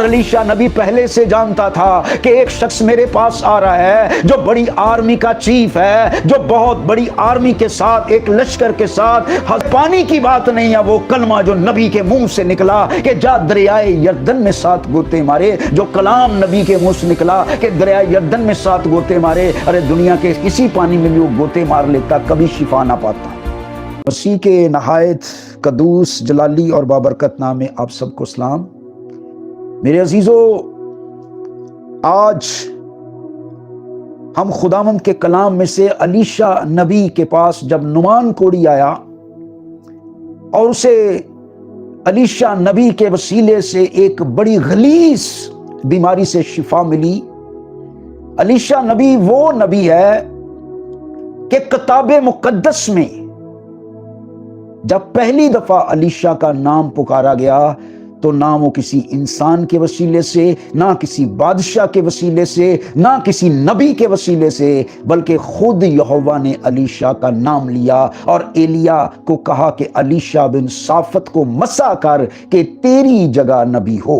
अलीशा नबी पहले से जानता था कि एक शख्स मेरे पास आ रहा है जो बड़ी आर्मी का चीफ है, जो बहुत बड़ी आर्मी के साथ, एक लश्कर के साथ। पानी की बात नहीं है, वो कलमा जो नबी के मुंह से निकला कि जा दरियाए यरदन में 7 गोते मारे, जो कलाम नबी के मुंह से निकला कि दरियाए यरदन में 7 गोते मारे। अरे दुनिया के किसी पानी में भी वो गोते मार लेता, कभी शिफा ना पाता। मसीह के नहायत कदूस जलाली और बाबरकत नाम में आप सबको सलाम। मेरे अजीजों, आज हम खुदावंद के कलाम में से अलीशा नबी के पास जब नुमान कोढ़ी आया और उसे अलीशा नबी के वसीले से एक बड़ी गलीज बीमारी से शिफा मिली। अलीशा नबी वो नबी है कि किताबे मुकद्दस में जब पहली दफा अलीशा का नाम पुकारा गया तो ना वो किसी इंसान के वसीले से, ना किसी बादशाह के वसीले से, ना किसी नबी के वसीले से, बल्कि खुद यहोवा ने अलीशा का नाम लिया और एलिया को कहा कि अलीशा बिन साफत को मसा कर कि तेरी जगह नबी हो।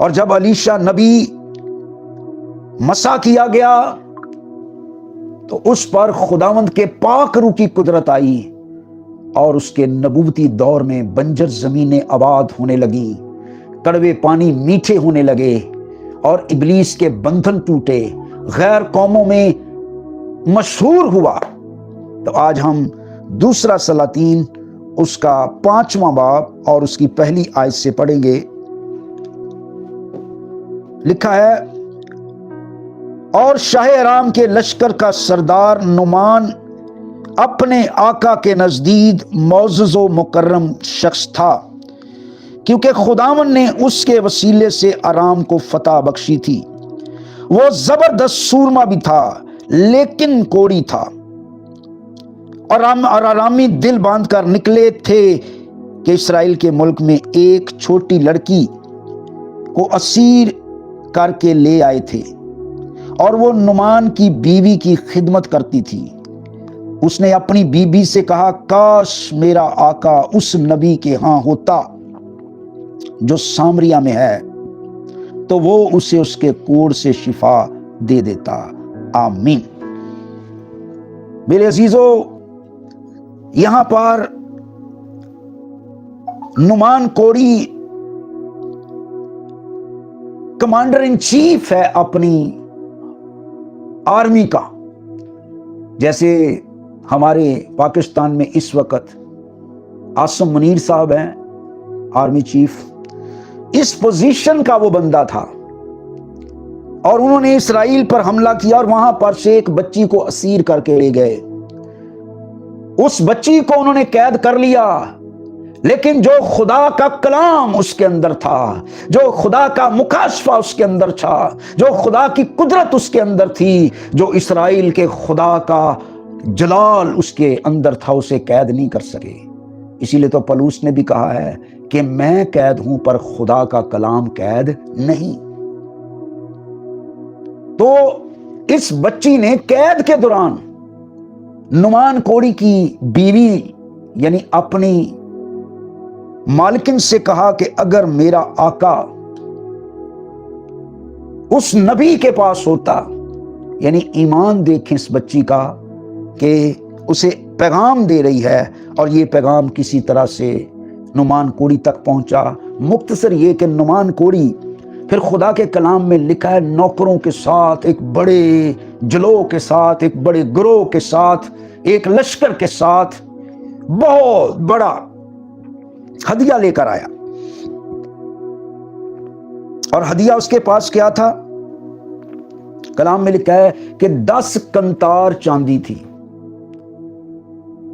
और जब अलीशा नबी मसा किया गया तो उस पर खुदावंद के पाक रूह की कुदरत आई और उसके नबूवती दौर में बंजर जमीनें आबाद होने लगी, कड़वे पानी मीठे होने लगे और इब्लीस के बंधन टूटे, गैर कौमों में मशहूर हुआ। तो आज हम दूसरा सलातीन उसका 5वां बाब और उसकी पहली आयत से पढ़ेंगे। लिखा है, और शाह अराम के लश्कर का सरदार नुमान अपने आका के नजदीक मौजूज़ व मुकर्रम शख्स था, क्योंकि खुदावन ने उसके वसीले से आराम को फतह बख्शी थी। वो जबरदस्त सूरमा भी था लेकिन कोढ़ी था, और आरामी दिल बांध कर निकले थे कि इसराइल के मुल्क में एक छोटी लड़की को असीर करके ले आए थे और वो नुमान की बीवी की खिदमत करती थी। उसने अपनी बीबी से कहा, काश मेरा आका उस नबी के हां होता जो सामरिया में है, तो वो उसे उसके कोढ़ से शिफा दे देता। आमीन। मेरे अजीजों, यहां पर नुमान कोढ़ी कमांडर इन चीफ है अपनी आर्मी का। जैसे हमारे पाकिस्तान में इस वक्त आसम मुनीर साहब हैं आर्मी चीफ, इस पोजीशन का वो बंदा था। और उन्होंने इसराइल पर हमला किया और वहां पर से एक बच्ची को असीर करके ले गए। उस बच्ची को उन्होंने कैद कर लिया, लेकिन जो खुदा का कलाम उसके अंदर था, जो खुदा का मुकाशफा उसके अंदर था, जो खुदा की कुदरत उसके अंदर थी, जो इसराइल के खुदा का जलाल उसके अंदर था, उसे कैद नहीं कर सके। इसीलिए तो पलूस ने भी कहा है कि मैं कैद हूं पर खुदा का कलाम कैद नहीं। तो इस बच्ची ने कैद के दौरान नुमान कोढ़ी की बीवी यानी अपनी मालकिन से कहा कि अगर मेरा आका उस नबी के पास होता, यानी ईमान देखें इस बच्ची का कि उसे पैगाम दे रही है और ये पैगाम किसी तरह से नुमान कोढ़ी तक पहुंचा। मुख्तसर ये कि नुमान कोढ़ी फिर खुदा के कलाम में लिखा है नौकरों के साथ, एक बड़े जलो के साथ, एक बड़े गिरोह के साथ, एक लश्कर के साथ बहुत बड़ा हदिया लेकर आया। और हदिया उसके पास क्या था? कलाम में लिखा है कि 10 कंतार चांदी थी।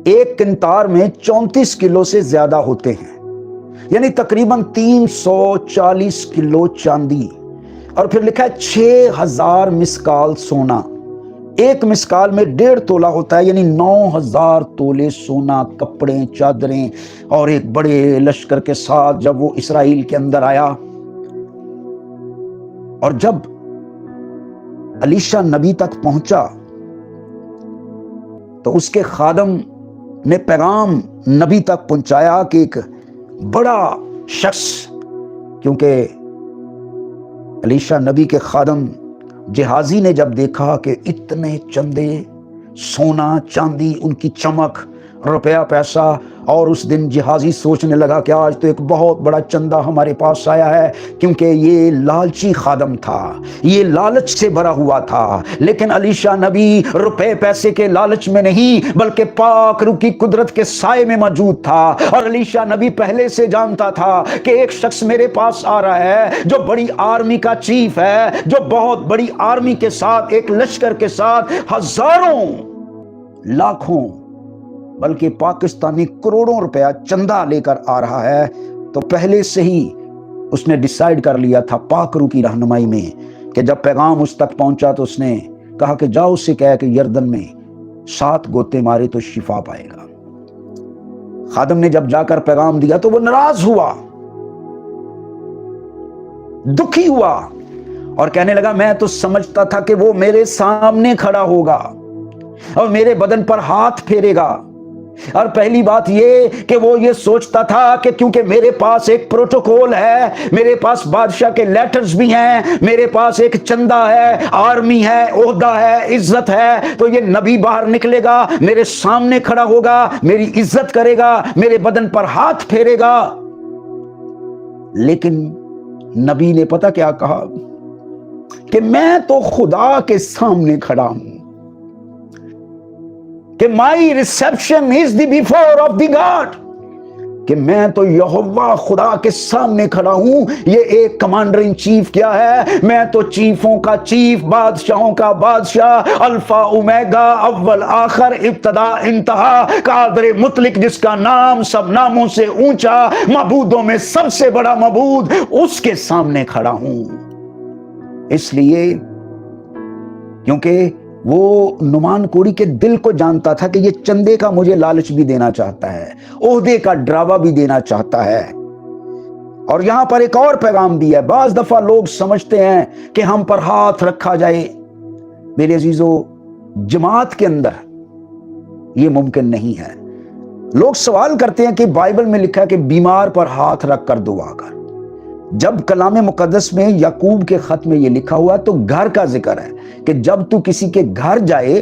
एक कंतार में 34 किलो से ज्यादा होते हैं, यानी तकरीबन 340 किलो चांदी। और फिर लिखा है 6000 मिसकाल सोना। एक मिसकाल में 1.5 तोला होता है, यानी 9000 तोले सोना, कपड़े, चादरें। और एक बड़े लश्कर के साथ जब वो इसराइल के अंदर आया, और जब अलीशा नबी तक पहुंचा तो उसके खादम ने पैगाम नबी तक पहुंचाया कि एक बड़ा शख्स, क्योंकि الیشا نبی کے خادم جہازی نے جب دیکھا کہ اتنے چندے، سونا چاندی، ان کی چمک، روپیہ پیسہ، اور اس دن جہازی سوچنے لگا کہ آج تو ایک بہت بڑا چندہ ہمارے پاس آیا ہے، کیونکہ یہ لالچی خادم تھا، یہ لالچ سے بھرا ہوا تھا۔ لیکن الیشا نبی روپے پیسے کے لالچ میں نہیں بلکہ پاک روح کی قدرت کے سائے میں موجود تھا، اور الیشا نبی پہلے سے جانتا تھا کہ ایک شخص میرے پاس آ رہا ہے جو بڑی آرمی کا چیف ہے، جو بہت بڑی آرمی کے ساتھ، ایک لشکر کے ساتھ، ہزاروں، لاکھوں، بلکہ پاکستانی کروڑوں روپیہ چندہ لے کر آ رہا ہے۔ تو پہلے سے ہی اس نے ڈیسائیڈ کر لیا تھا پاک روح کی رہنمائی میں کہ جب پیغام اس تک پہنچا تو اس نے کہا کہ جاؤ اس سے کہے کہ یردن میں 7 گوتے مارے تو شفا پائے گا۔ خادم نے جب جا کر پیغام دیا تو وہ ناراض ہوا، دکھی ہوا، اور کہنے لگا میں تو سمجھتا تھا کہ وہ میرے سامنے کھڑا ہوگا اور میرے بدن پر ہاتھ پھیرے گا، اور پہلی بات یہ کہ وہ یہ سوچتا تھا کہ کیونکہ میرے پاس ایک پروٹوکول ہے، میرے پاس بادشاہ کے لیٹرز بھی ہیں، میرے پاس ایک چندہ ہے، آرمی ہے، عہدہ ہے، عزت ہے، تو یہ نبی باہر نکلے گا، میرے سامنے کھڑا ہوگا، میری عزت کرے گا، میرے بدن پر ہاتھ پھیرے گا۔ لیکن نبی نے پتہ کیا کہا کہ میں تو خدا کے سامنے کھڑا ہوں، کہ my reception is the before of the God, کہ میں تو یہوہ خدا کے سامنے کھڑا ہوں۔ یہ ایک کمانڈر ان چیف کیا ہے؟ میں تو چیفوں کا چیف، بادشاہوں کا بادشاہ، الفا اومیگا، اول آخر، ابتدا انتہا، قادر مطلق، جس کا نام سب ناموں سے اونچا، معبودوں میں سب سے بڑا معبود، اس کے سامنے کھڑا ہوں۔ اس لیے کیونکہ وہ نعمان کوڑی کے دل کو جانتا تھا کہ یہ چندے کا مجھے لالچ بھی دینا چاہتا ہے، عہدے کا ڈراوا بھی دینا چاہتا ہے۔ اور یہاں پر ایک اور پیغام بھی ہے۔ بعض دفعہ لوگ سمجھتے ہیں کہ ہم پر ہاتھ رکھا جائے، میرے عزیزو، جماعت کے اندر یہ ممکن نہیں ہے۔ لوگ سوال کرتے ہیں کہ بائبل میں لکھا ہے کہ بیمار پر ہاتھ رکھ کر دعا کر، جب کلام مقدس میں یعقوب کے خط میں یہ لکھا ہوا تو گھر کا ذکر ہے کہ جب تو کسی کے گھر جائے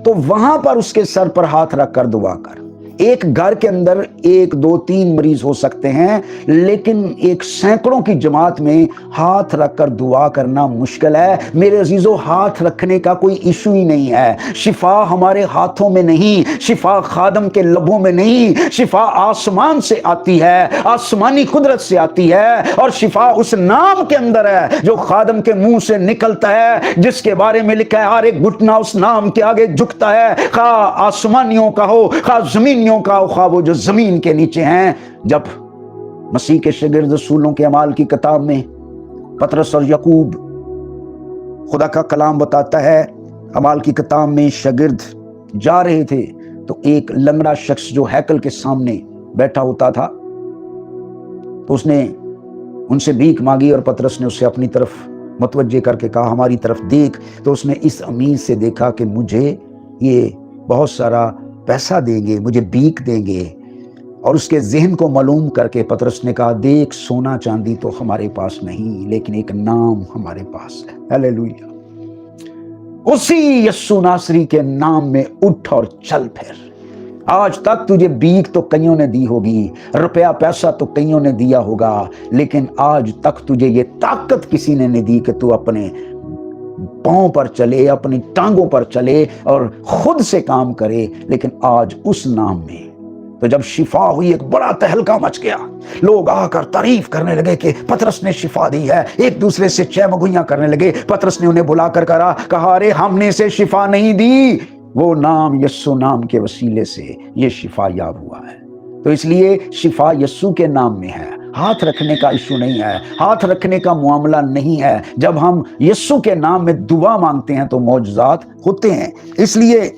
تو وہاں پر اس کے سر پر ہاتھ رکھ کر دعا کر۔ ایک گھر کے اندر 1 2 3 مریض ہو سکتے ہیں، لیکن ایک سینکڑوں کی جماعت میں ہاتھ رکھ کر دعا کرنا مشکل ہے۔ میرے عزیزو، ہاتھ رکھنے کا کوئی ایشو ہی نہیں ہے۔ شفا ہمارے ہاتھوں میں نہیں، شفا خادم کے لبوں میں نہیں، شفا آسمان سے آتی ہے، آسمانی قدرت سے آتی ہے، اور شفا اس نام کے اندر ہے جو خادم کے منہ سے نکلتا ہے، جس کے بارے میں لکھا ہے ہر ایک گھٹنا اس نام کے آگے جھکتا ہے، خواہ آسمانیوں کا ہو، خواہ زمینیوں کا ہو، خواہ وہ جو زمین کے نیچے ہیں۔ جب مسیح کے شاگرد رسولوں کے اعمال کی کتاب میں پطرس اور یعقوب، خدا کا کلام بتاتا ہے، اعمال کی کتاب میں شاگرد جا رہے تھے تو ایک لنگڑا شخص جو ہیکل کے سامنے بیٹھا ہوتا تھا، تو اس نے ان سے بھیک مانگی، اور پطرس نے اسے اپنی طرف متوجہ کر کے کہا ہماری طرف دیکھ۔ تو اس نے اس امید سے دیکھا کہ مجھے یہ بہت سارا پیسہ دیں گے، مجھے بھیک دیں گے، اور اس کے ذہن کو معلوم کر کے پطرس نے کہا دیکھ، سونا چاندی تو ہمارے پاس نہیں، لیکن ایک نام ہمارے پاس ہے۔ ہلیلویہ! اسی یسوع ناصری کے نام میں اٹھ اور چل پھر۔ آج تک تجھے بھیک تو کئیوں نے دی ہوگی، روپیہ پیسہ تو کئیوں نے دیا ہوگا، لیکن آج تک تجھے یہ طاقت کسی نے نہیں دی کہ تو اپنے پاؤں پر چلے، اپنی ٹانگوں پر چلے اور خود سے کام کرے۔ لیکن آج اس نام میں تو جب شفا ہوئی، ایک بڑا تہلکہ مچ گیا، لوگ آ کر تعریف کرنے لگے کہ پطرس نے شفا دی ہے، ایک دوسرے سے چہمگوئیاں کرنے لگے۔ پطرس نے انہیں بلا کر کہا ارے ہم نے اسے شفا نہیں دی، وہ نام یسوع نام کے وسیلے سے یہ شفا یاب ہوا ہے۔ تو اس لیے شفا یسوع کے نام میں ہے، ہاتھ رکھنے کا ایشو نہیں ہے، ہاتھ رکھنے کا معاملہ نہیں ہے۔ جب ہم یسوع کے نام میں دعا مانگتے ہیں تو معجزات ہوتے ہیں۔ اس لیے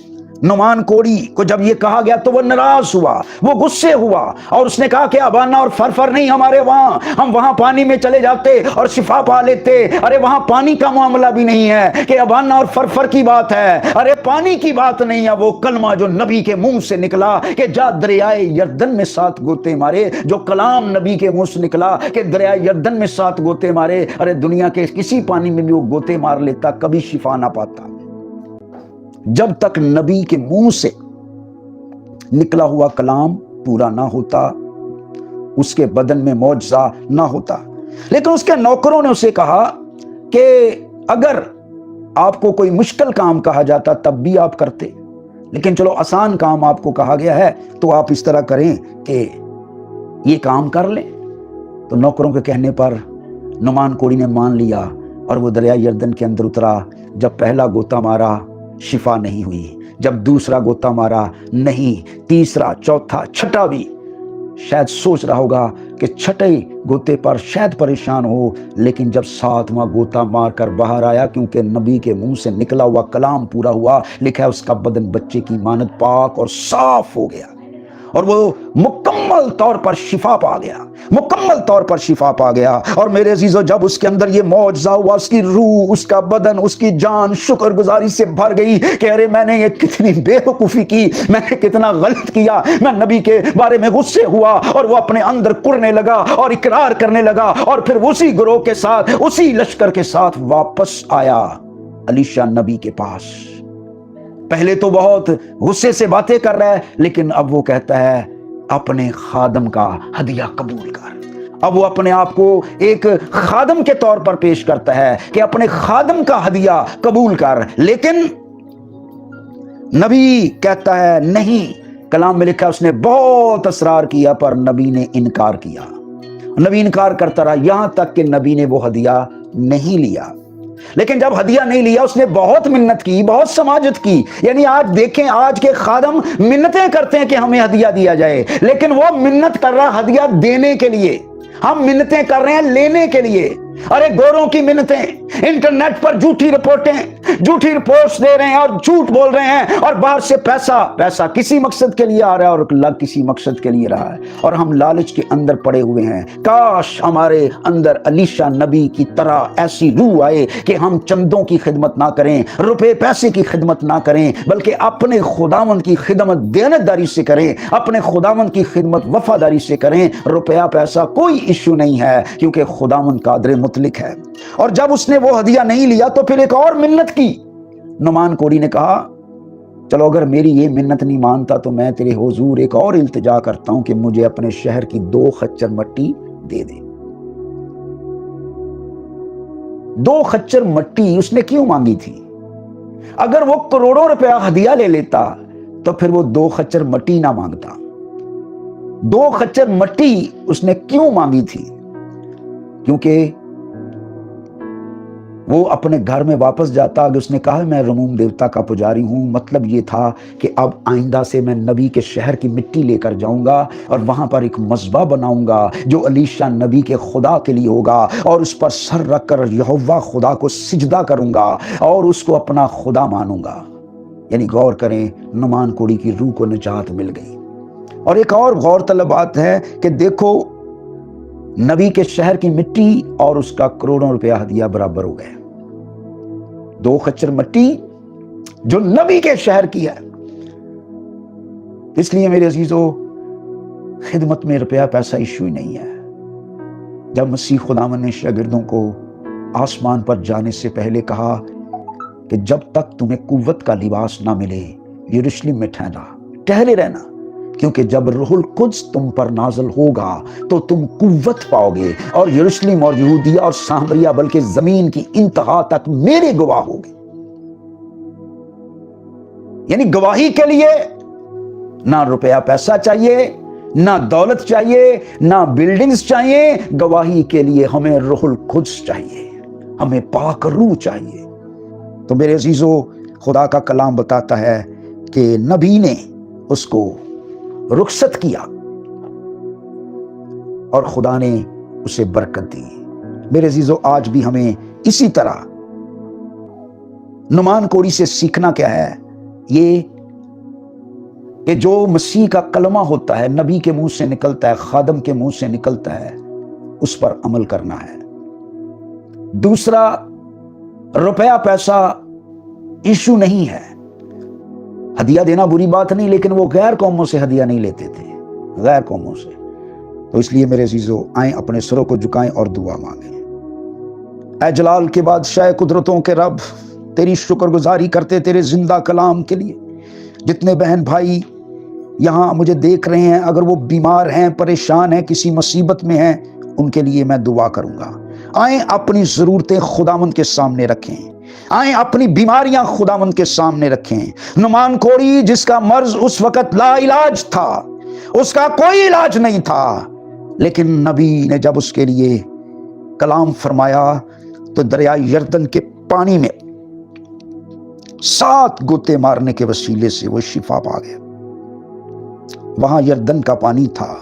नुमान कोड़ी को जब ये कहा गया तो वो नाराज हुआ, वो गुस्से हुआ और उसने कहा कि अबाना और फरफर नहीं हमारे वहां, हम वहां पानी में चले जाते और शिफा पा लेते। अरे वहां पानी का मामला भी नहीं है कि अबाना और फरफर की बात है, अरे पानी की बात नहीं है। वो कलमा जो नबी के मुंह से निकला कि जा दरियाए यर्दन में 7 गोते मारे, जो कलाम नबी के मुंह से निकला कि दरिया यर्दन में 7 गोते मारे, अरे दुनिया के किसी पानी में भी वो गोते मार लेता, कभी शिफा ना पाता। जब तक नबी के मुंह से निकला हुआ कलाम पूरा ना होता, उसके बदन में मौजज़ा ना होता। लेकिन उसके नौकरों ने उसे कहा कि अगर आपको कोई मुश्किल काम कहा जाता तब भी आप करते, लेकिन चलो आसान काम आपको कहा गया है तो आप इस तरह करें कि ये काम कर लें। तो नौकरों के कहने पर नुमान कोड़ी ने मान लिया और वो दरिया यर्दन के अंदर उतरा। जब पहला गोता मारा शिफा नहीं हुई, जब दूसरा गोता मारा नहीं, तीसरा, चौथा, छठा भी। शायद सोच रहा होगा कि छठे गोते पर शायद परेशान हो, लेकिन जब 7वां गोता मारकर बाहर आया, क्योंकि नबी के मुंह से निकला हुआ कलाम पूरा हुआ, लिखा है उसका बदन बच्चे की मानद पाक और साफ हो गया और वो मुकम्मल तौर पर शिफा पा गया, मुकम्मल तौर पर शिफा पा गया। और मेरे अजीजों, जब उसके अंदर ये मौजज़ा हुआ, उसकी रूह, उसका बदन, उसकी जान शुक्रगुजारी से भर गई कि अरे मैंने ये कितनी बेवकूफ़ी की, मैंने कितना गलत किया। मैं नबी के बारे में गुस्से हुआ और वो अपने अंदर कुरने लगा और इकरार करने लगा और फिर उसी गिरोह के साथ, उसी लश्कर के साथ वापस आया अलीशा नबी के पास। पहले तो बहुत गुस्से से बातें कर रहा है, लेकिन अब वो कहता है अपने खादम का हदिया कबूल कर। अब वो अपने आप को एक खादम के तौर पर पेश करता है कि अपने खादम का हदिया कबूल कर। लेकिन नबी कहता है नहीं। कलाम में लिखा उसने बहुत असरार किया पर नबी ने इनकार किया। नबी इनकार करता रहा, यहां तक कि नबी ने वो हदिया नहीं लिया। लेकिन जब हदिया नहीं लिया, उसने बहुत मिन्नत की, बहुत समाजत की। यानी आज देखें, आज के खादम मिन्नतें करते हैं कि हमें हदिया दिया जाए, लेकिन वो मिन्नत कर रहा हदिया देने के लिए, हम मिन्नतें कर रहे हैं लेने के लिए। अरे गोरों की मिन्नतें, इंटरनेट पर झूठी रिपोर्ट्स दे रहे हैं और झूठ बोल रहे हैं, और बाहर से पैसा किसी मकसद के लिए आ रहा है और अल्लाह किसी मकसद के लिए रहा है, और हम लालच के अंदर पड़े हुए हैं। काश हमारे अंदर अलीशा नबी की तरह ऐसी रूह आए कि हम चंदों की खिदमत ना करें, रुपए पैसे की खिदमत ना करें, बल्कि अपने खुदावंद की खिदमत देनतदारी से करें, अपने खुदावंद की खिदमत वफादारी से करें। रुपया पैसा कोई इश्यू नहीं है, क्योंकि खुदावंद कादर मुतलिक है। और जब उसने वो हदिया नहीं लिया तो फिर एक और मिन्नत की। नुमान कोड़ी ने कहा चलो अगर मेरी ये मिन्नत नहीं मानता तो मैं तेरे हुजूर एक और इल्तिजा करता हूं कि मुझे अपने शहर की 2 खच्चर मट्टी दे दे। 2 खच्चर मट्टी उसने क्यों मांगी थी? अगर वो करोड़ों रुपया हदिया ले लेता तो फिर वो 2 खच्चर मट्टी ना मांगता। 2 खच्चर मट्टी उसने क्यों मांगी थी? क्योंकि वो अपने घर में वापस जाता, अगर उसने कहा मैं रमूम देवता का पुजारी हूं, मतलब ये था कि अब आइंदा से मैं नबी के शहर की मिट्टी लेकर जाऊंगा और वहां पर एक मज़बा बनाऊंगा जो अलीशा नबी के खुदा के लिए होगा, और उस पर सर रखकर यहोवा खुदा को सिजदा करूंगा और उसको अपना खुदा मानूंगा। यानी गौर करें, नुमान कोड़ी की रूह को निजात मिल गई। और एक और गौरतलब बात है कि देखो, नबी के शहर की मिट्टी और उसका करोड़ों रुपया हदिया बराबर हो गए। 2 खच्चर मिट्टी जो नबी के शहर की है। इसलिए मेरे अजीजों, खिदमत में रुपया पैसा इशू ही नहीं है। जब मसीह खुदावंद ने शागिर्दों को आसमान पर जाने से पहले कहा कि जब तक तुम्हें कुव्वत का लिबास ना मिले यरूशलेम में ठहरे रहना, क्योंकि जब रूहुल कुद्स तुम पर नाज़िल होगा तो तुम कुव्वत पाओगे और यरूशलेम और यहूदिया और सामरिया बल्कि जमीन की इंतहा तक मेरे गवाह होगे। यानी गवाही के लिए ना रुपया पैसा चाहिए, ना दौलत चाहिए, ना बिल्डिंग्स चाहिए। गवाही के लिए हमें रूहुल कुद्स चाहिए, हमें पाक रूह चाहिए। तो मेरे अजीजों, खुदा का कलाम बताता है कि नबी ने उसको रुखसत किया और खुदा ने उसे बरकत दी। मेरे अजीजों, आज भी हमें इसी तरह नुमान कोड़ी से सीखना क्या है? ये کہ جو مسیح کا کلمہ ہوتا ہے، نبی کے منہ سے نکلتا ہے، خادم کے منہ سے نکلتا ہے، اس پر عمل کرنا ہے۔ دوسرا، روپیہ پیسہ ایشو نہیں ہے، ہدیہ دینا بری بات نہیں، لیکن وہ غیر قوموں سے ہدیہ نہیں لیتے تھے، غیر قوموں سے۔ تو اس لیے میرے عزیزو، آئیں اپنے سروں کو جھکائیں اور دعا مانگیں۔ اے جلال کے بادشاہ، قدرتوں کے رب، تیری شکر گزاری کرتے تیرے زندہ کلام کے لیے۔ جتنے بہن بھائی یہاں مجھے دیکھ رہے ہیں، اگر وہ بیمار ہیں، پریشان ہیں، کسی مصیبت میں ہیں، ان کے لیے میں دعا کروں گا۔ آئیں اپنی ضرورتیں خداوند کے سامنے رکھیں، آئیں اپنی بیماریاں خداوند کے سامنے رکھیں۔ نعمان کوڑی جس کا مرض اس وقت لا علاج تھا، اس کا کوئی علاج نہیں تھا، لیکن نبی نے جب اس کے لیے کلام فرمایا تو دریا یردن کے پانی میں 7 غوطے مارنے کے وسیلے سے وہ شفا پا گیا۔ وہاں یردن کا پانی تھا،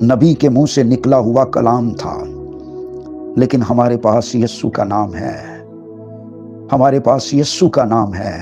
نبی کے منہ سے نکلا ہوا کلام تھا، لیکن ہمارے پاس یسوع کا نام ہے، ہمارے پاس یسوع کا نام ہے،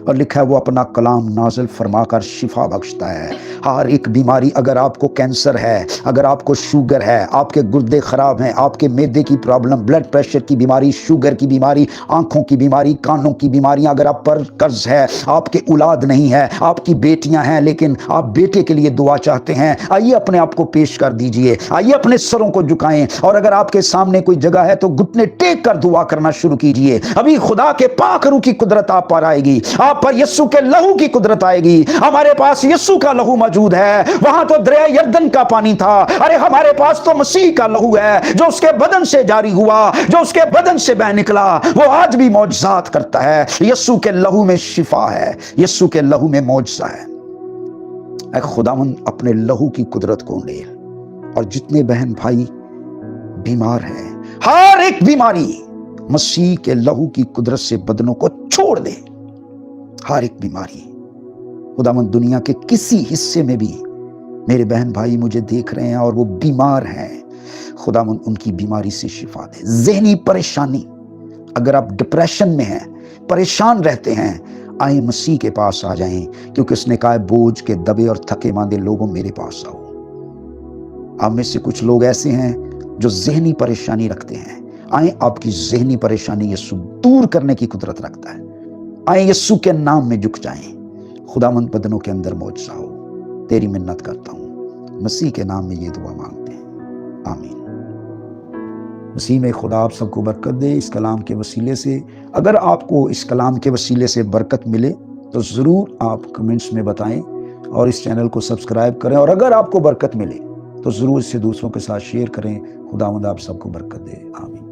اور لکھا ہے وہ اپنا کلام نازل فرما کر شفا بخشتا ہے۔ ہر ایک بیماری، اگر آپ کو کینسر ہے، اگر آپ کو شوگر ہے، آپ کے گردے خراب ہیں، آپ کے معدے کی پرابلم، بلڈ پریشر کی بیماری، شوگر کی بیماری، آنکھوں کی بیماری، کانوں کی بیماریاں، اگر آپ پر قرض ہے، آپ کے اولاد نہیں ہے، آپ کی بیٹیاں ہیں لیکن آپ بیٹے کے لیے دعا چاہتے ہیں، آئیے اپنے آپ کو پیش کر دیجئے، آئیے اپنے سروں کو جھکائیں، اور اگر آپ کے سامنے کوئی جگہ ہے تو گھٹنے ٹیک کر دعا کرنا شروع کیجئے۔ ابھی خدا کے پاک روح کی قدرت آپ پر آئے گی، آپ پر یسوع کے لہو کی قدرت آئے گی۔ ہمارے پاس یسوع کا لہو موجود ہے، وہاں تو دریا یردن کا پانی تھا، ارے ہمارے پاس تو مسیح کا لہو ہے جو اس کے بدن سے جاری ہوا، جو اس کے بدن سے بہ نکلا، وہ آج بھی معجزات کرتا ہے۔ یسوع کے لہو میں شفا ہے، یسوع کے لہو میں معجزہ ہے۔ اے خداوند اپنے لہو کی قدرت کو لے، اور جتنے بہن بھائی بیمار ہیں، ہر ایک بیماری مسیح کے لہو کی قدرت سے بدنوں کو چھوڑ دے، ہر ایک بیماری۔ خداوند دنیا کے کسی حصے میں بھی میرے بہن بھائی مجھے دیکھ رہے ہیں اور وہ بیمار ہیں، خداوند ان کی بیماری سے شفا دے۔ ذہنی پریشانی، اگر آپ ڈپریشن میں ہیں، پریشان رہتے ہیں، آئیں مسیح کے پاس آ جائیں، کیونکہ اس نے کہا ہے بوجھ کے دبے اور تھکے ماندے لوگوں میرے پاس آؤ۔ آپ میں سے کچھ لوگ ایسے ہیں جو ذہنی پریشانی رکھتے ہیں، آئیں آپ کی ذہنی پریشانی یسوع دور کرنے کی قدرت رکھتا ہے۔ آئیں یسوع کے نام میں جھک جائیں، خداوند بدنوں کے اندر معجزہ ہو۔ تیری منت کرتا ہوں، مسیح کے نام میں یہ دعا مانگتے ہیں، آمین۔ مسیح میں خدا آپ سب کو برکت دے اس کلام کے وسیلے سے۔ اگر آپ کو اس کلام کے وسیلے سے برکت ملے تو ضرور آپ کمنٹس میں بتائیں، اور اس چینل کو سبسکرائب کریں، اور اگر آپ کو برکت ملے تو ضرور اسے دوسروں کے ساتھ شیئر کریں۔ خداوند آپ سب کو برکت دے، آمین۔